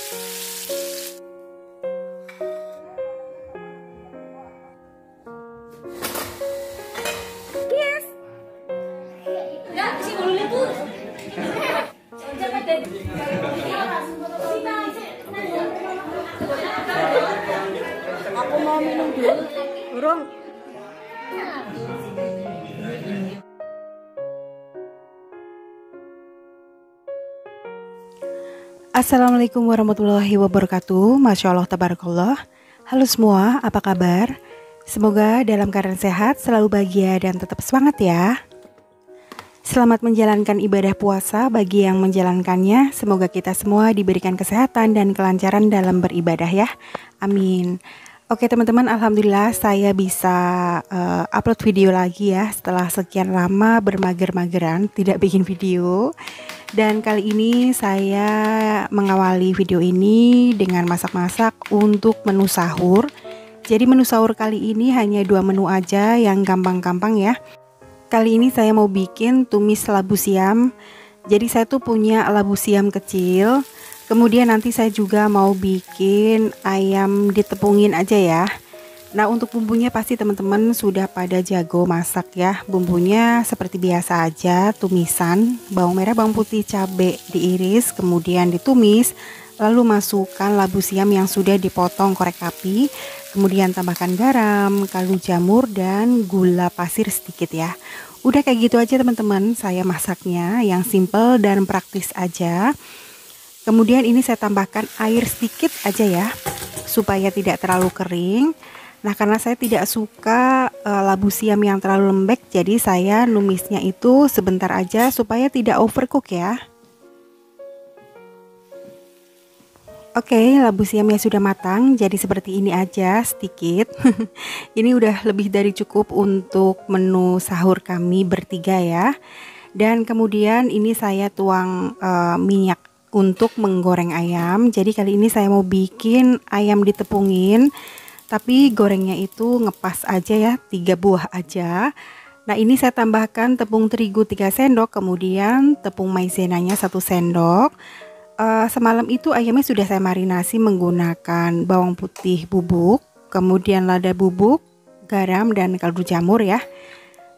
Yes. Enggak, si ulunnya tuh. Aku mau minum dulu. Burung. Assalamualaikum warahmatullahi wabarakatuh. Masya Allah, tabarakallah. Halo semua, apa kabar? Semoga dalam keadaan sehat, selalu bahagia dan tetap semangat ya. Selamat menjalankan ibadah puasa bagi yang menjalankannya. Semoga kita semua diberikan kesehatan dan kelancaran dalam beribadah ya. Amin. Oke teman-teman, alhamdulillah saya bisa upload video lagi ya setelah sekian lama bermager-mageran tidak bikin video. Dan kali ini saya mengawali video ini dengan masak-masak untuk menu sahur. Jadi menu sahur kali ini hanya 2 menu aja yang gampang-gampang ya. Kali ini saya mau bikin tumis labu siam. Jadi saya tuh punya labu siam kecil. Kemudian nanti saya juga mau bikin ayam ditepungin aja ya. Nah untuk bumbunya pasti teman-teman sudah pada jago masak ya. Bumbunya seperti biasa aja, tumisan, bawang merah, bawang putih, cabai diiris, kemudian ditumis. Lalu masukkan labu siam yang sudah dipotong korek api. Kemudian tambahkan garam, kaldu jamur, dan gula pasir sedikit ya. Udah kayak gitu aja teman-teman, saya masaknya yang simple dan praktis aja. Kemudian ini saya tambahkan air sedikit aja ya, supaya tidak terlalu kering. Nah karena saya tidak suka labu siam yang terlalu lembek, jadi saya numisnya itu sebentar aja supaya tidak overcook ya. Oke, labu siamnya sudah matang, jadi seperti ini aja sedikit. Ini udah lebih dari cukup untuk menu sahur kami bertiga ya. Dan kemudian ini saya tuang minyak untuk menggoreng ayam. Jadi kali ini saya mau bikin ayam ditepungin. Tapi gorengnya itu ngepas aja ya, 3 buah aja. Nah ini saya tambahkan tepung terigu 3 sendok, kemudian tepung maizenanya 1 sendok. Semalam itu ayamnya sudah saya marinasi menggunakan bawang putih bubuk, kemudian lada bubuk, garam, dan kaldu jamur ya.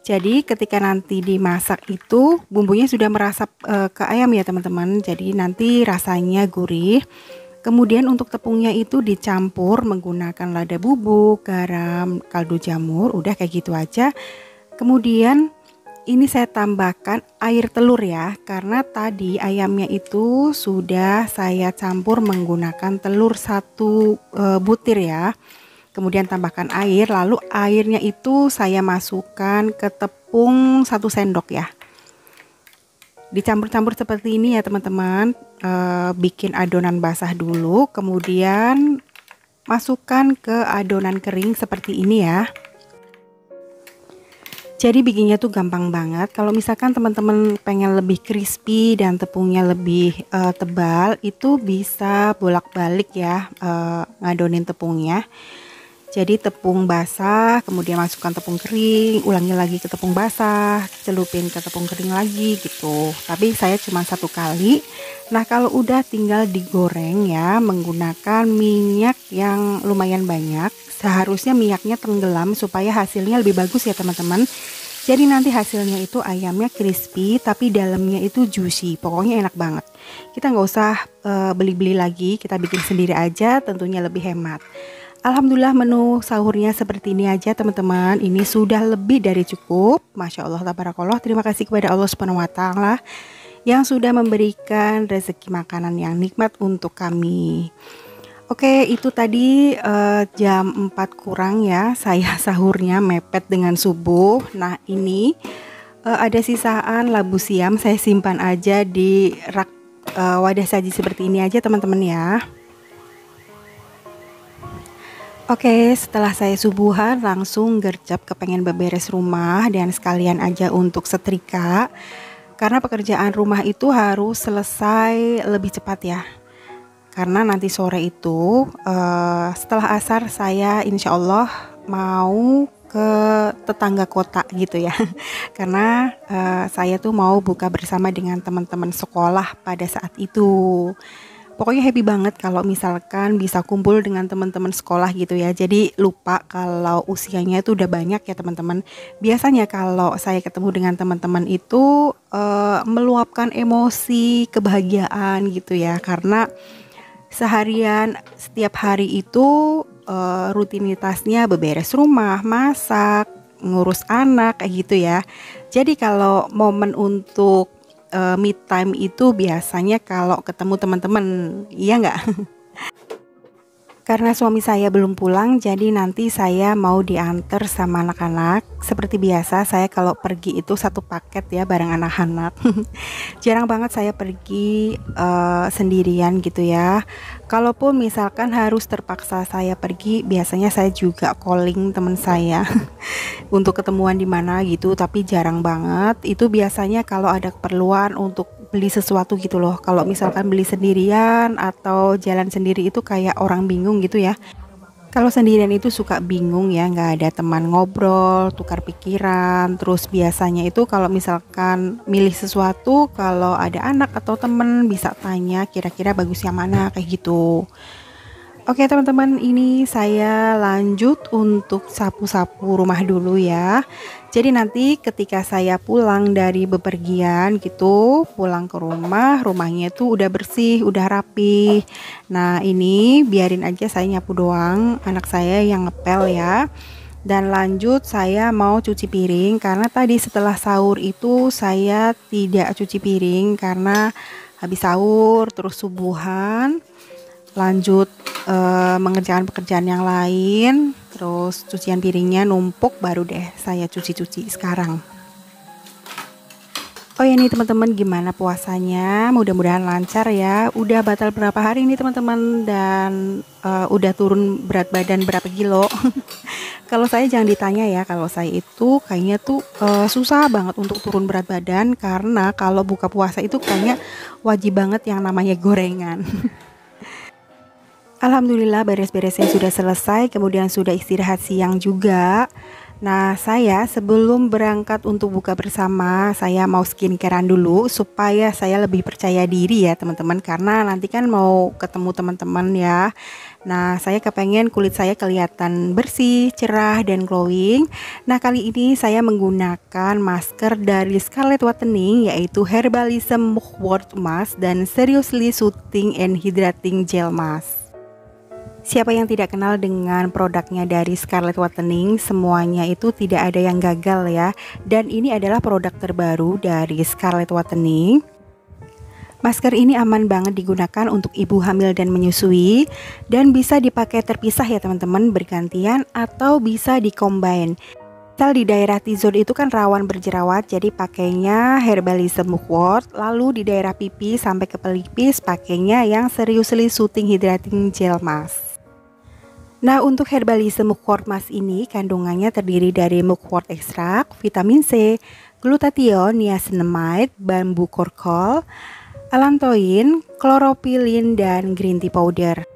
Jadi ketika nanti dimasak itu bumbunya sudah merasap ke ayam ya teman-teman. Jadi nanti rasanya gurih. Kemudian untuk tepungnya itu dicampur menggunakan lada bubuk, garam, kaldu jamur, udah kayak gitu aja. Kemudian ini saya tambahkan air telur ya, karena tadi ayamnya itu sudah saya campur menggunakan telur 1 butir ya. Kemudian tambahkan air, lalu airnya itu saya masukkan ke tepung 1 sendok ya. Dicampur-campur seperti ini ya teman-teman. Bikin adonan basah dulu, kemudian masukkan ke adonan kering seperti ini ya. Jadi bikinnya tuh gampang banget. Kalau misalkan teman-teman pengen lebih crispy dan tepungnya lebih tebal, itu bisa bolak-balik ya ngadonin tepungnya. Jadi tepung basah, kemudian masukkan tepung kering, ulangi lagi ke tepung basah, celupin ke tepung kering lagi gitu. Tapi saya cuma 1 kali. Nah kalau udah tinggal digoreng ya menggunakan minyak yang lumayan banyak. Seharusnya minyaknya tenggelam supaya hasilnya lebih bagus ya teman-teman. Jadi nanti hasilnya itu ayamnya crispy tapi dalamnya itu juicy. Pokoknya enak banget. Kita nggak usah beli-beli lagi, kita bikin sendiri aja, tentunya lebih hemat. Alhamdulillah menu sahurnya seperti ini aja teman-teman. Ini sudah lebih dari cukup. Masya Allah, tabarakallah. Terima kasih kepada Allah Subhanahu wa Ta'ala yang sudah memberikan rezeki makanan yang nikmat untuk kami. Oke, itu tadi jam 4 kurang ya. Saya sahurnya mepet dengan subuh. Nah ini ada sisaan labu siam. Saya simpan aja di rak wadah saji seperti ini aja teman-teman ya. Oke, setelah saya subuhan langsung gercep kepengen beberes rumah dan sekalian aja untuk setrika. Karena pekerjaan rumah itu harus selesai lebih cepat ya. Karena nanti sore itu setelah asar saya insya Allah mau ke tetangga kota gitu ya. Karena saya tuh mau buka bersama dengan teman-teman sekolah pada saat itu. Pokoknya happy banget kalau misalkan bisa kumpul dengan teman-teman sekolah gitu ya. Jadi lupa kalau usianya itu udah banyak ya teman-teman. Biasanya kalau saya ketemu dengan teman-teman itu meluapkan emosi kebahagiaan gitu ya. Karena seharian setiap hari itu rutinitasnya beberes rumah, masak, ngurus anak kayak gitu ya. Jadi kalau momen untuk me time itu biasanya kalau ketemu teman-teman, iya nggak? Karena suami saya belum pulang, jadi nanti saya mau diantar sama anak-anak. Seperti biasa, saya kalau pergi itu satu paket ya bareng anak-anak. Jarang banget saya pergi sendirian gitu ya. Kalaupun misalkan harus terpaksa saya pergi, biasanya saya juga calling teman saya untuk ketemuan di mana gitu, tapi jarang banget. Itu biasanya kalau ada keperluan untuk beli sesuatu gitu loh. Kalau misalkan beli sendirian atau jalan sendiri itu kayak orang bingung gitu ya. Kalau sendirian itu suka bingung ya, nggak ada teman ngobrol, tukar pikiran. Terus biasanya itu kalau misalkan milih sesuatu, kalau ada anak atau temen bisa tanya kira-kira bagus yang mana kayak gitu. Oke teman-teman, ini saya lanjut untuk sapu-sapu rumah dulu ya. Jadi nanti ketika saya pulang dari bepergian gitu, pulang ke rumah, rumahnya itu udah bersih, udah rapi. Nah ini biarin aja saya nyapu doang, anak saya yang ngepel ya. Dan lanjut saya mau cuci piring, karena tadi setelah sahur itu saya tidak cuci piring karena habis sahur terus subuhan. Lanjut mengerjakan pekerjaan yang lain, terus cucian piringnya numpuk, baru deh saya cuci-cuci sekarang. Oh ya nih teman-teman, gimana puasanya? Mudah-mudahan lancar ya. Udah batal berapa hari nih teman-teman, dan udah turun berat badan berapa kilo? Kalau saya jangan ditanya ya, kalau saya itu kayaknya tuh susah banget untuk turun berat badan, karena kalau buka puasa itu kayaknya wajib banget yang namanya gorengan. Alhamdulillah beres-beresnya sudah selesai, kemudian sudah istirahat siang juga. Nah, saya sebelum berangkat untuk buka bersama, saya mau skincarean dulu supaya saya lebih percaya diri ya teman-teman, karena nanti kan mau ketemu teman-teman ya. Nah, saya kepengen kulit saya kelihatan bersih, cerah, dan glowing. Nah, kali ini saya menggunakan masker dari Scarlett Whitening, yaitu Herbalism Mugwort Mask dan Seriously Soothing and Hydrating Gel Mask. Siapa yang tidak kenal dengan produknya dari Scarlett Whitening? Semuanya itu tidak ada yang gagal ya. Dan ini adalah produk terbaru dari Scarlett Whitening. Masker ini aman banget digunakan untuk ibu hamil dan menyusui, dan bisa dipakai terpisah ya teman-teman, bergantian atau bisa dikombin. Misal di daerah T-zone itu kan rawan berjerawat, jadi pakainya Herbalism Mugwort. Lalu di daerah pipi sampai ke pelipis pakainya yang Seriously Soothing Hydrating Gel Mask. Nah, untuk Herbalism Mugwort Mask ini kandungannya terdiri dari mugwort ekstrak, vitamin C, glutathione, niacinamide, bambu korkol, allantoin, chlorophyllin, dan green tea powder.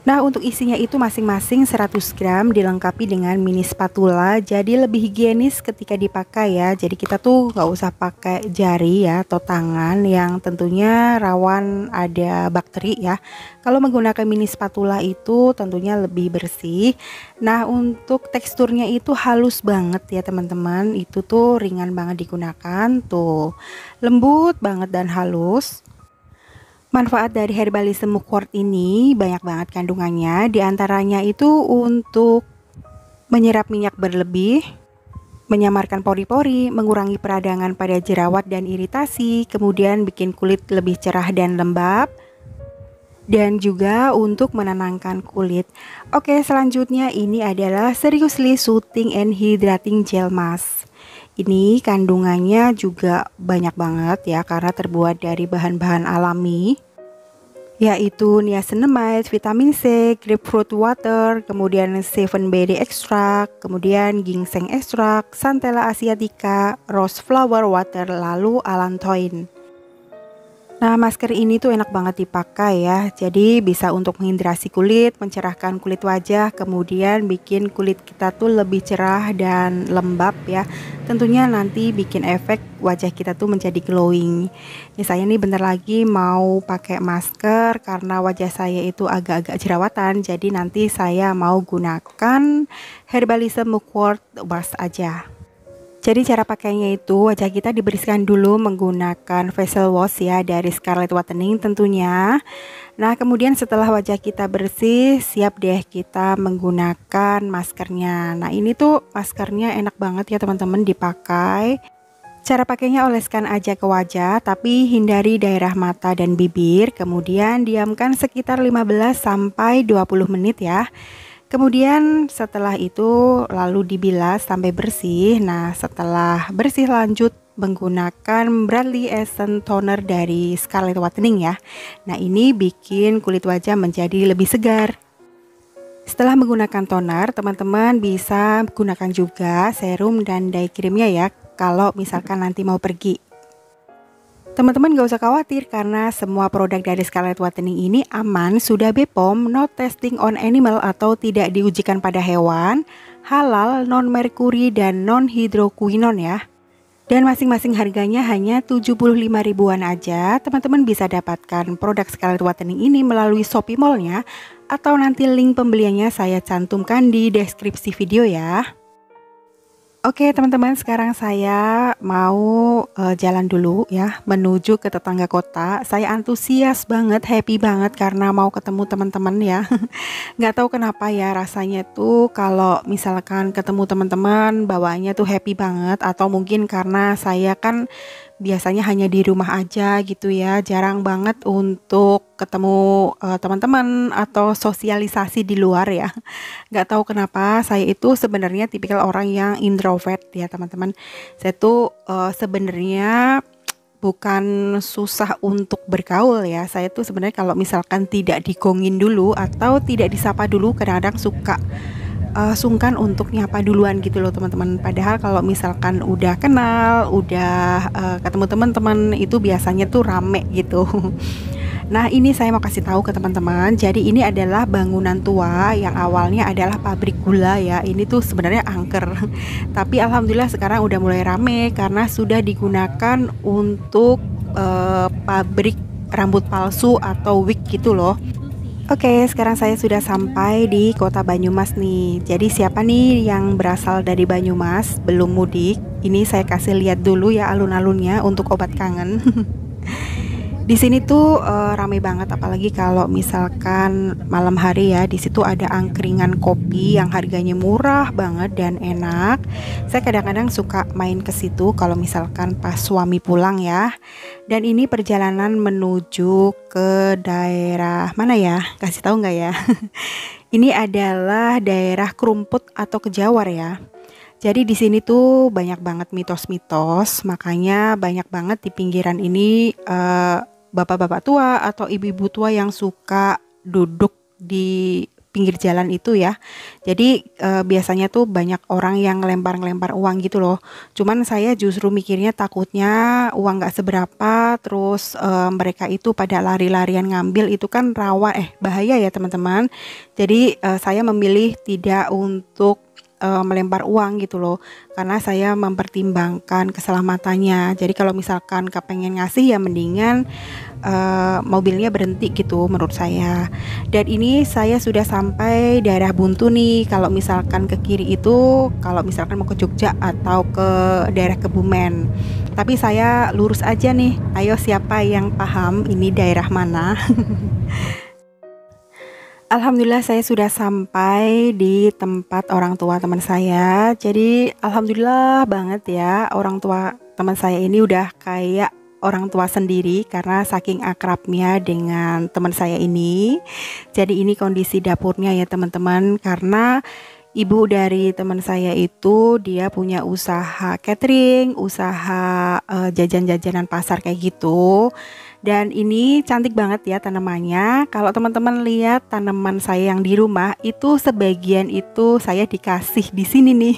Nah, untuk isinya itu masing-masing 100 gram dilengkapi dengan mini spatula, jadi lebih higienis ketika dipakai ya. Jadi kita tuh nggak usah pakai jari ya atau tangan yang tentunya rawan ada bakteri ya. Kalau menggunakan mini spatula itu tentunya lebih bersih. Nah, untuk teksturnya itu halus banget ya teman-teman, itu tuh ringan banget digunakan, tuh lembut banget dan halus. Manfaat dari Herbalism Mugwort ini banyak banget kandungannya. Di antaranya itu untuk menyerap minyak berlebih, menyamarkan pori-pori, mengurangi peradangan pada jerawat dan iritasi, kemudian bikin kulit lebih cerah dan lembab, dan juga untuk menenangkan kulit. Oke, selanjutnya ini adalah Seriously Soothing and Hydrating Gel Mask. Ini kandungannya juga banyak banget ya, karena terbuat dari bahan-bahan alami, yaitu niacinamide, vitamin C, grapefruit water, kemudian 7-berry extract, kemudian ginseng extract, Centella asiatica, rose flower water, lalu allantoin. Nah, masker ini tuh enak banget dipakai ya. Jadi bisa untuk menghidrasi kulit, mencerahkan kulit wajah, kemudian bikin kulit kita tuh lebih cerah dan lembab ya. Tentunya nanti bikin efek wajah kita tuh menjadi glowing. Ini saya nih bentar lagi mau pakai masker karena wajah saya itu agak-agak jerawatan. Jadi nanti saya mau gunakan Herbalism Mugwort Wash aja. Jadi cara pakainya itu wajah kita dibersihkan dulu menggunakan facial wash ya dari Scarlett Whitening tentunya. Nah kemudian setelah wajah kita bersih, siap deh kita menggunakan maskernya. Nah ini tuh maskernya enak banget ya teman-teman dipakai. Cara pakainya oleskan aja ke wajah tapi hindari daerah mata dan bibir. Kemudian diamkan sekitar 15 sampai 20 menit ya. Kemudian setelah itu lalu dibilas sampai bersih. Nah setelah bersih lanjut menggunakan Bradley Essence Toner dari Scarlett Whitening ya. Nah ini bikin kulit wajah menjadi lebih segar. Setelah menggunakan toner, teman-teman bisa gunakan juga serum dan day creamnya ya kalau misalkan nanti mau pergi. Teman-teman gak usah khawatir karena semua produk dari Scarlett Whitening ini aman, sudah BPOM, no testing on animal atau tidak diujikan pada hewan, halal, non merkuri dan non hidroquinone ya. Dan masing-masing harganya hanya 75 ribuan aja. Teman-teman bisa dapatkan produk Scarlett Whitening ini melalui Shopee Mall-nya atau nanti link pembeliannya saya cantumkan di deskripsi video ya. Oke teman-teman, sekarang saya mau jalan dulu ya menuju ke tetangga kota. Saya antusias banget, happy banget karena mau ketemu teman-teman ya. Nggak tahu kenapa ya rasanya tuh kalau misalkan ketemu teman-teman bawaannya tuh happy banget, atau mungkin karena saya kan biasanya hanya di rumah aja gitu ya, jarang banget untuk ketemu teman-teman atau sosialisasi di luar ya. Nggak tahu kenapa saya itu sebenarnya tipikal orang yang introvert ya teman-teman. Saya tuh sebenarnya bukan susah untuk bergaul ya. Saya tuh sebenarnya kalau misalkan tidak digongin dulu atau tidak disapa dulu kadang-kadang suka sungkan untuk nyapa duluan gitu loh teman-teman. Padahal kalau misalkan udah kenal, udah ketemu teman-teman itu biasanya tuh rame gitu. Nah ini saya mau kasih tahu ke teman-teman. Jadi ini adalah bangunan tua yang awalnya adalah pabrik gula ya. Ini tuh sebenarnya angker. Tapi alhamdulillah sekarang udah mulai rame karena sudah digunakan untuk pabrik rambut palsu atau wig gitu loh. Oke, sekarang saya sudah sampai di kota Banyumas nih. Jadi siapa nih yang berasal dari Banyumas belum mudik? Ini saya kasih lihat dulu ya alun-alunnya untuk obat kangen. Di sini tuh rame banget, apalagi kalau misalkan malam hari ya. Di situ ada angkringan kopi yang harganya murah banget dan enak. Saya kadang-kadang suka main ke situ kalau misalkan pas suami pulang ya. Dan ini perjalanan menuju ke daerah mana ya? Kasih tahu nggak ya? Ini adalah daerah Kerumput atau Kejawar ya. Jadi di sini tuh banyak banget mitos-mitos, makanya banyak banget di pinggiran ini bapak-bapak tua atau ibu-ibu tua yang suka duduk di pinggir jalan itu ya. Jadi biasanya tuh banyak orang yang ngelempar-ngelempar uang gitu loh. Cuman saya justru mikirnya takutnya uang nggak seberapa, terus mereka itu pada lari-larian ngambil, itu kan bahaya ya teman-teman. Jadi saya memilih tidak untuk melempar uang gitu loh, karena saya mempertimbangkan keselamatannya. Jadi kalau misalkan kepengen ngasih ya mendingan mobilnya berhenti gitu menurut saya. Dan ini saya sudah sampai daerah Buntu nih. Kalau misalkan ke kiri itu kalau misalkan mau ke Jogja atau ke daerah Kebumen. Tapi saya lurus aja nih. Ayo siapa yang paham ini daerah mana? Alhamdulillah saya sudah sampai di tempat orang tua teman saya. Jadi alhamdulillah banget ya, orang tua teman saya ini udah kayak orang tua sendiri karena saking akrabnya dengan teman saya ini. Jadi ini kondisi dapurnya ya teman-teman, karena ibu dari teman saya itu dia punya usaha catering, usaha jajan-jajanan pasar kayak gitu. Dan ini cantik banget ya tanamannya. Kalau teman-teman lihat tanaman saya yang di rumah itu sebagian itu saya dikasih di sini nih.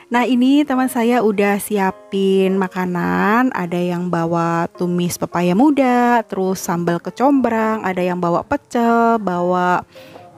Nah ini teman saya udah siapin makanan, ada yang bawa tumis pepaya muda, terus sambal kecombrang, ada yang bawa pecel, bawa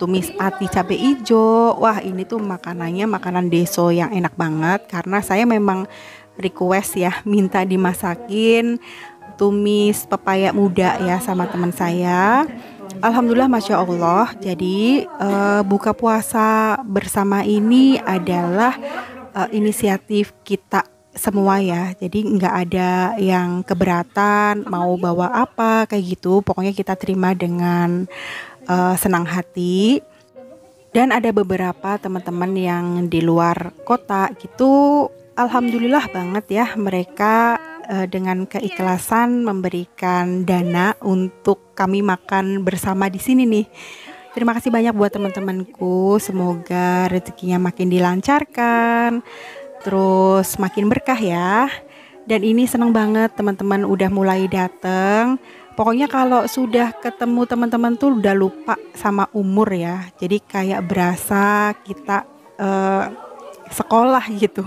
tumis ati cabe ijo. Wah ini tuh makanannya makanan deso yang enak banget, karena saya memang request ya, minta dimasakin tumis pepaya muda ya sama teman saya. Alhamdulillah, Masya Allah. Jadi buka puasa bersama ini adalah inisiatif kita semua ya. Jadi nggak ada yang keberatan mau bawa apa kayak gitu. Pokoknya kita terima dengan senang hati. Dan ada beberapa teman-teman yang di luar kota gitu. Alhamdulillah banget ya, mereka dengan keikhlasan memberikan dana untuk kami makan bersama di sini nih. Terima kasih banyak buat teman-temanku. Semoga rezekinya makin dilancarkan, terus makin berkah ya. Dan ini seneng banget teman-teman udah mulai datang. Pokoknya kalau sudah ketemu teman-teman tuh udah lupa sama umur ya. Jadi kayak berasa kita sekolah gitu.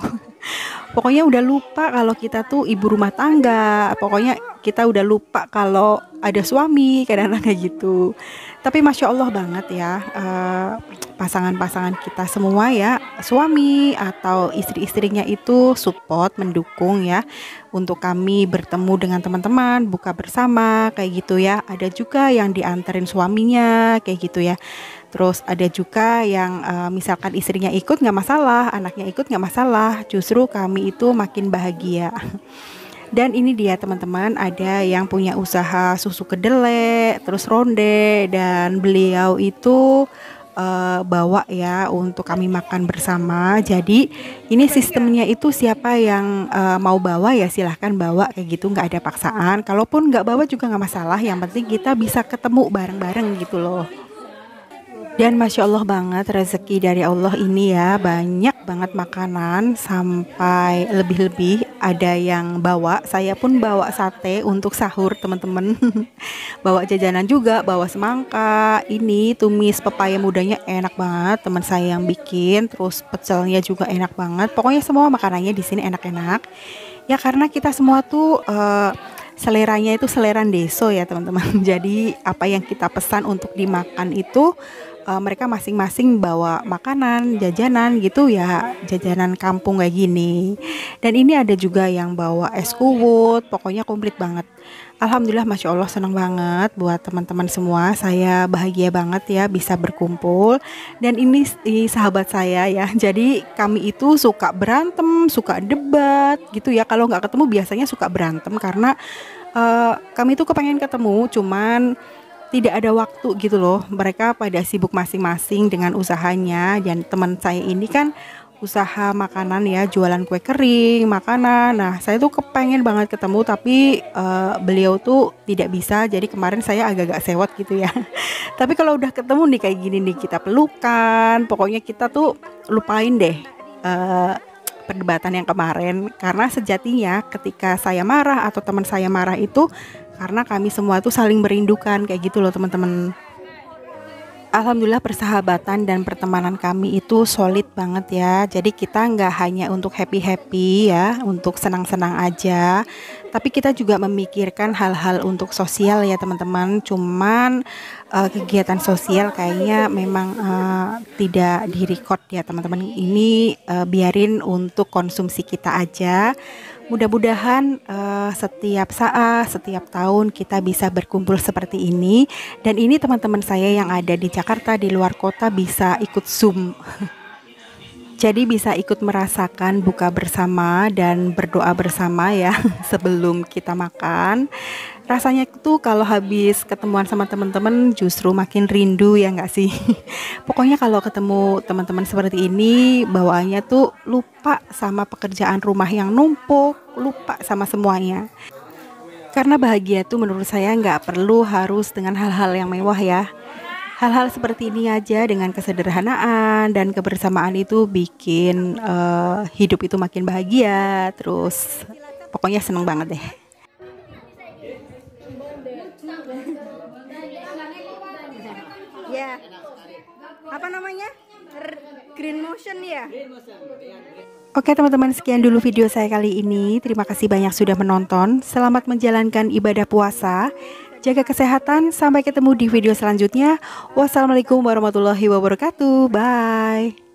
Pokoknya udah lupa kalau kita tuh ibu rumah tangga. Pokoknya kita udah lupa kalau ada suami, kadang-kadang kayak gitu. Tapi Masya Allah banget ya, pasangan-pasangan kita semua ya, suami atau istri-istrinya itu support, mendukung ya, untuk kami bertemu dengan teman-teman, buka bersama, kayak gitu ya. Ada juga yang dianterin suaminya, kayak gitu ya. Terus ada juga yang misalkan istrinya ikut nggak masalah, anaknya ikut nggak masalah, justru kami itu makin bahagia. Dan ini dia teman-teman, ada yang punya usaha susu kedelai, terus ronde, dan beliau itu bawa ya untuk kami makan bersama. Jadi ini sistemnya itu siapa yang mau bawa ya silahkan bawa kayak gitu, nggak ada paksaan. Kalaupun nggak bawa juga nggak masalah, yang penting kita bisa ketemu bareng-bareng gitu loh. Dan Masya Allah banget, rezeki dari Allah ini ya, banyak banget makanan sampai lebih-lebih. Ada yang bawa, saya pun bawa sate untuk sahur teman-teman. Bawa jajanan juga, bawa semangka. Ini tumis pepaya mudanya enak banget, teman saya yang bikin. Terus pecelnya juga enak banget. Pokoknya semua makanannya di sini enak-enak. Ya karena kita semua tuh seleranya itu seleran deso ya teman-teman. Jadi apa yang kita pesan untuk dimakan itu mereka masing-masing bawa makanan, jajanan gitu ya, jajanan kampung kayak gini. Dan ini ada juga yang bawa es kuwut, pokoknya komplit banget. Alhamdulillah, Masya Allah, senang banget buat teman-teman semua. Saya bahagia banget ya bisa berkumpul. Dan ini sahabat saya ya, jadi kami itu suka berantem, suka debat gitu ya. Kalau nggak ketemu biasanya suka berantem karena kami tuh kepengen ketemu, cuman tidak ada waktu gitu loh. Mereka pada sibuk masing-masing dengan usahanya. Dan teman saya ini kan usaha makanan ya, jualan kue kering, makanan. Nah saya tuh kepengen banget ketemu, tapi beliau tuh tidak bisa. Jadi kemarin saya agak-agak sewot gitu ya. Tapi kalau udah ketemu nih kayak gini nih, kita pelukan. Pokoknya kita tuh lupain deh perdebatan yang kemarin. Karena sejatinya ketika saya marah atau teman saya marah itu karena kami semua tuh saling merindukan kayak gitu loh teman-teman. Alhamdulillah persahabatan dan pertemanan kami itu solid banget ya. Jadi kita nggak hanya untuk happy-happy ya, untuk senang-senang aja, tapi kita juga memikirkan hal-hal untuk sosial ya teman-teman. Cuman kegiatan sosial kayaknya memang tidak direcord ya teman-teman. Ini biarin untuk konsumsi kita aja. Mudah-mudahan setiap saat, setiap tahun kita bisa berkumpul seperti ini. Dan ini teman-teman saya yang ada di Jakarta, di luar kota bisa ikut Zoom. Jadi bisa ikut merasakan buka bersama dan berdoa bersama ya sebelum kita makan. Rasanya tuh kalau habis ketemuan sama teman-teman justru makin rindu ya nggak sih? Pokoknya kalau ketemu teman-teman seperti ini bawaannya tuh lupa sama pekerjaan rumah yang numpuk, lupa sama semuanya. Karena bahagia tuh menurut saya nggak perlu harus dengan hal-hal yang mewah ya. Hal-hal seperti ini aja dengan kesederhanaan dan kebersamaan itu bikin hidup itu makin bahagia. Terus pokoknya seneng banget deh. Ya, apa namanya? Green motion ya? Oke teman-teman, sekian dulu video saya kali ini. Terima kasih banyak sudah menonton. Selamat menjalankan ibadah puasa. Jaga kesehatan. Sampai ketemu di video selanjutnya. Wassalamualaikum warahmatullahi wabarakatuh. Bye.